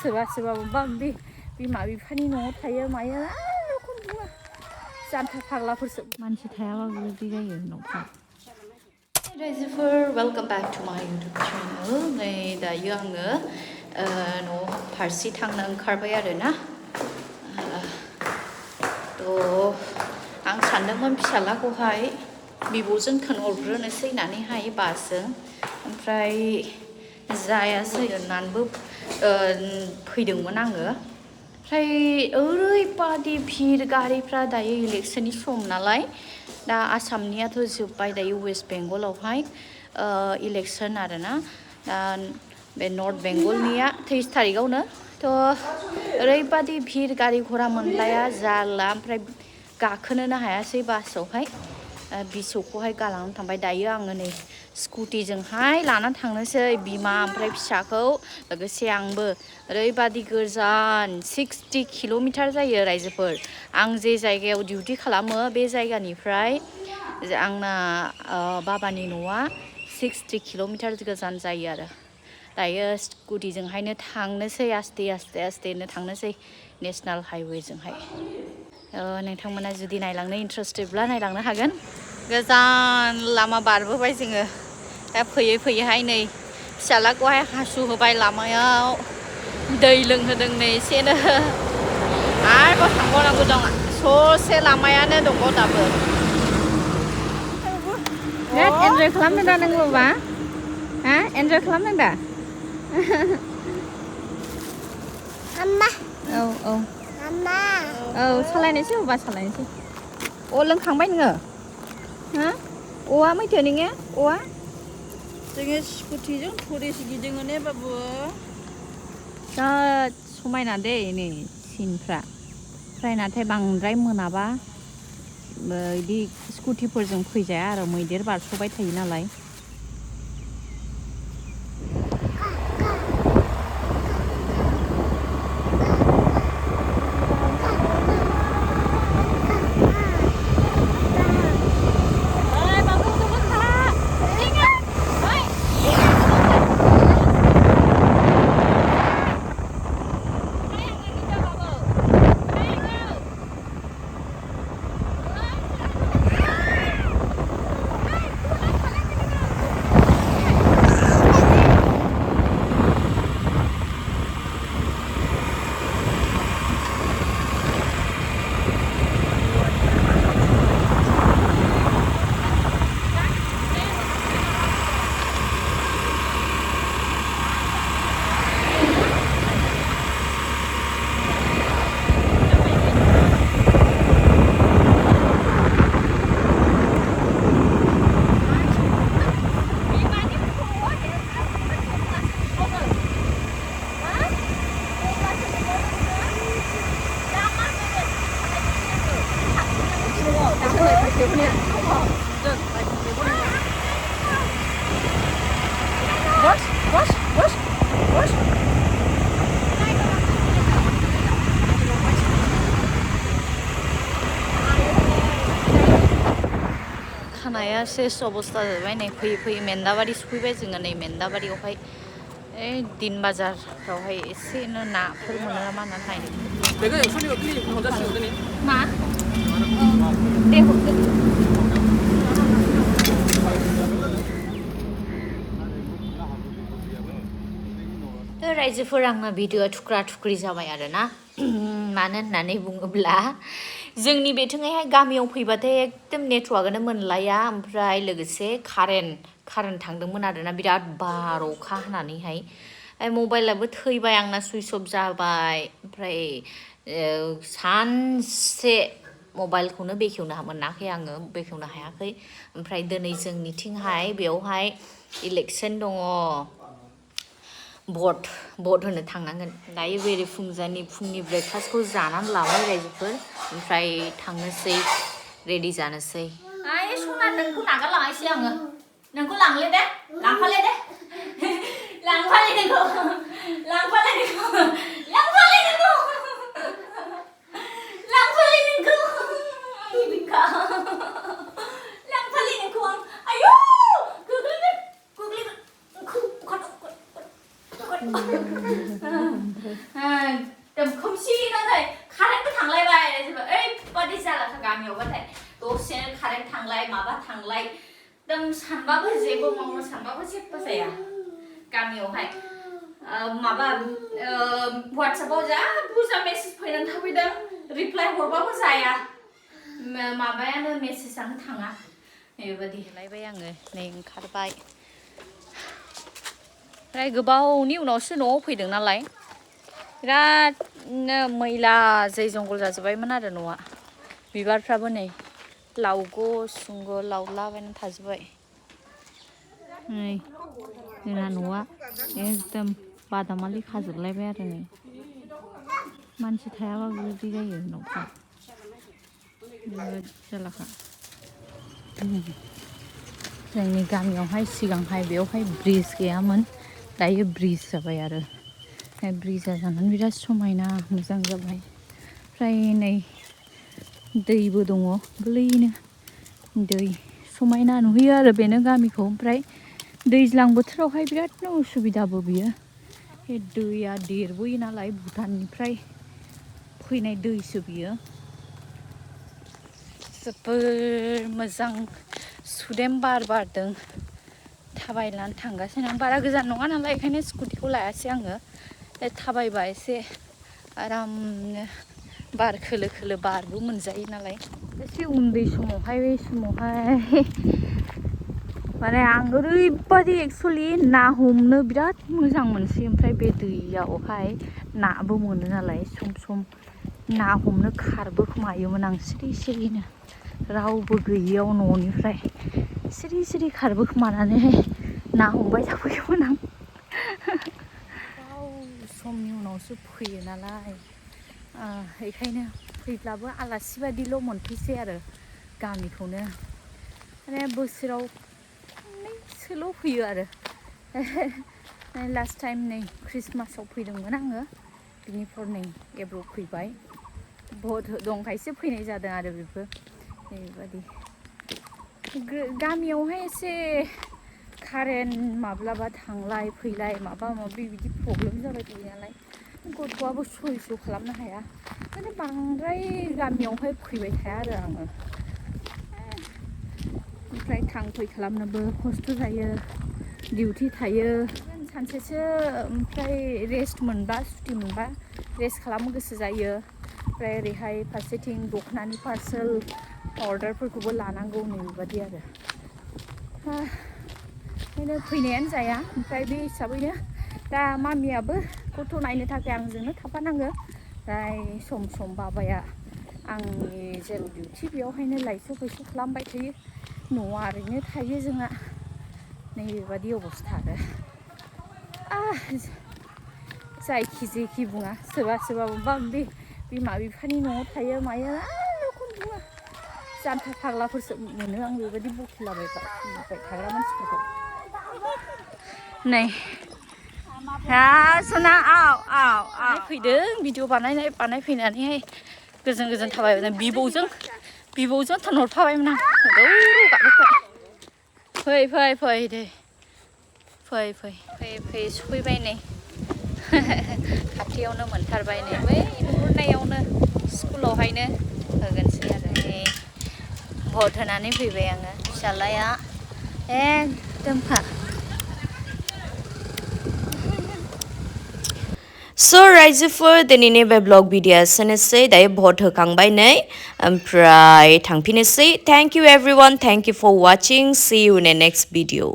सोरबा सोरबा बा बिमा बिफानि न'आव थायो मायो एखम बुङो जान्था फाग्लाफोरसो मानसि थायाबाबो बिदि जायो न'फ्राव रायजोफोर वेलकाम बेक टु माय इउटुब चेनेल नै दायो आङो न' फारसे थांनो ओंखारबाय आरोना आं सानदोंमोन फिसालाखौहाय बिब'जों थिनहरग्रोनोसै होननानैहाय बासजों ओमफ्राय जायासै होननानैबो फैदोंमोन आङो ओमफ्राय ओरैबादि भिर गारिफ्रा दायो इलेक्सननि सम नालाय दा आसामनियाथ' जोब्बाय दायो वेस्ट बेंगलावहाय इलेक्सन आरोना दा बे नर्थ बेंगलनिया 23 थारिखआवनो थ' ओरैबादि भिर गारि घरा मोनलाया जाला ओमफ्राय गाखोनोनो हायासै बासावहाय बिसौखौहाय गालांनानै थांबाय दायो आङो नै स्कुटिजोंहाय लानानै थांनोसै बिमा ओमफ्राय फिसाखौ लोगोसे आंबो ओरैबादि गोजान 60 किल'मिटार जायो रायजोफोर आं जे जायगायाव डिउटि खालामो बे जायगानिफ्राय आंना बाबानि न'आ 60 किल'मिटार गोजान जायो आरो दायो स्कुटिजोंहायनो थांनोसै आस्तेनो थांनोसै नेसनेल हाइवेजोंहाय नोंथांमोना जुदि नायलांनो इन्ट्रेस्टेडब्ला नायलांनो हागोन गोजान लामा बारबोबाय जोङो दा फैयैहाय नै फिसालाखौहाय हासु होबाय लामायाव दै लोंहोदों नै एसेनो आरोबाव थांबावनांगौ दं ससे लामायानो दङ दाबो एन्जय खालामदों दा नों बाबा हा एन्जय खालामदों दा औ सालायनोसै बाबा सालायनोसै लोंखांबाय नोङो हा अवा मैथो नोङो अवा जोङो स्कुटिजों टुरिस्ट गिदिङो ने बाबु जा समायना दे नै सिनफ्रा ओमफ्राय नाथाय बांद्राय मोनाबा बिदि स्कुटिफोरजों फैजाया आरो मैदेर बारस'बाय थायो नालाय खानाया सेस अबस्था जाबाय नै फैयै मेन्दाबारि सफैबाय जोङो नै मेन्दाबारियावहाय दिन बाजारफ्रावहाय एसेनो नाफोर मोनो नामा होननानै नायनो मा दे हरदो रायजोफोर आंना भिडिअ'आ थुख्रा जाबाय आरोना मानो होननानै बुङोब्ला जोंनि बेथिंहाय गामियाव फैबाथाय एकदम नेटवार्कआनो मोनलाया ओमफ्राय लोगोसे कारेन्ट थांदोंमोन आरोना बिराद बार अखा हानानैहाय मबाइलाबो थैबाय आंना सुइच अफ जाबाय ओमफ्राय सानसे मबाइलखौनो बेखेवनो मोनाखै आङो बेखेवनो हायाखै ओमफ्राय दिनै जोंनिथिंहाय बेवहाय इलेक्सन दङ भट होनो थांनांगोन दायो बेरे फुंनि ब्रेकफास्टखौ जानानै लाबाय रायजोफोर ओमफ्राय थांनोसै रेडि जानोसै सना नोंखौ नागारलाङासै आङो नोंखौ लांले दे लांफाले दे लांफाले नोंखौ आयौ गोग्लैगोन नालाय एकदम सानबाबो जेबो मावनो सानबाबो जेबो जाया गामियावहाय माबा WhatsApp-आव जा बुरजा मेसेज फैनानै थाफैदों रिप्लाइ हरबाबो जाया माबायानो मेसेजआनो थाङा बेबायदि लायबाय आङो नै ओंखारबाय ओमफ्राय गोबावनि उनावसो न'आव फैदों नालाय बिरादनो मैला जै जंगल जाजोब्बायमोन आरो न'आ बिबारफ्राबो नै लावग' सुंग' लावलाबायनानै थाजोब्बाय नै जोंना न'आ एकदम बादामालि खाजोबलायबाय आरो नै मानसि थायाबाबो बिदि जायो न'फ्रा बिराद जालाखा जोंनि गामियावहाय सिगांहाय बेयावहाय ब्रिज गैयामोन दायो ब्रिज जाबाय आरो ब्रिजआ जानानै बिराद समायना मोजां जाबाय ओमफ्राय नै दैबो दङ गोरलैनो दै समायना नुहैयो आरो बेनो गामिखौ ओमफ्राय दैज्लां बोथोरावहाय बिरादनो उसुबिदाबो बियो बे दैया देरबोयो नालाय भुटाननिफ्राय फैनाय दैसो बियो जोबोर मोजां सुदेम बार बारदों थाबायनानै थांगासिनो आं बारा गोजान नङा नालाय बेखायनो स्कुटिखौ लायासै आङो थाबायबा एसे आरामनो बार खोलो खोलो बारबो मोनजायो नालाय एसे उन्दै समावहाय बे समावहाय माने आं ओरैबादि एक्सुवेलि ना हमनो बिराद मोजां मोनसै ओमफ्राय बे दैयावहाय नाबो मोनो नालाय सम सम ना हमनो खारबो खोमायोमोन आं सिरि सिरिनो रावबो गैयियाव न'निफ्राय सिरि सिरि खारबो खोमानानैहाय ना हमबाय थाफैयोमोन आं गोबाव समनि उनावसो फैयो नालाय बेखायनो फैब्लाबो आलासि बायदिल' मोनफैसै आरो गामिखौनो माने बोसोराव खननैसोल' फैयो आरो लास्ट टाइम नै ख्रिस्टमासाव फैदोंमोन आङो बिनिफ्राय नै एब्र'आव फैबाय भट दंखायसो फैनाय जादों आरो बेबो बेबायदि गामियावहाय एसे कारेन्ट माब्लाबा थांलाय फैलाय माबा माबि बिदि प्रब्लेम जाबाय थायो नालाय गथ'आबो सयज' खालामनो हाया माने बांद्राय गामियावहाय फैबाय थाया आरो आङो ओमफ्राय थांफै खालामनोबो खस्थ' जायो डिउटि थायो सानसेसो ओमफ्राय रेस्ट मोनबा सुटि मोनबा रेस्ट खालामनो गोसो जायो ओमफ्राय ओरैहाय फारसेथिं दखनानि पार्सेल अर्डारफोरखौबो लानांगौ नै बेबादि आरो ओंखायनो फैनायानो जाया ओमफ्राय बे हिसाबैनो दा मामियाबो गथ' नायनो थाखाय आंजोंनो थाफानांगो ओमफ्राय सम सम बाबाया आंनि जेराव डिउटि बेयावहायनो लायस' फैस' खालामबाय थायो न'आ ओरैनो थायो जोंहा नै बेबादि अबस्था आरो जायखि जेखि बुङा सोरबा सोरबा बे बिमा बिफानि न'आव थायो मायो एखौनो बुङा जान्था फाग्लाफोरसो मोनो आं बेबायदि बखिलाबाय थाग्रा मानसिफोरखौ नै सना आव आव आव फैदों भिडिअ बानायफैनानैहाय गोजोन गोजोन थाबाय बिबौजों थोनहरफाबायमोन आं गाबोबाय फै दे फै सफैबाय नै खाथियावनो मोनथारबाय नै बै नुहुरनायावनो स्कुलावहायनो होगोनसै आरो नै भट होनानै फैबाय आङो फिसालाया एकदमखा So रायजोफोर दिनैनि बे ब्लग भिडिअ'आ एसेनोसै दायो भट होखांबाय नै ओमफ्राय थांफिनोसै thank you everyone thank you for watching see you in next video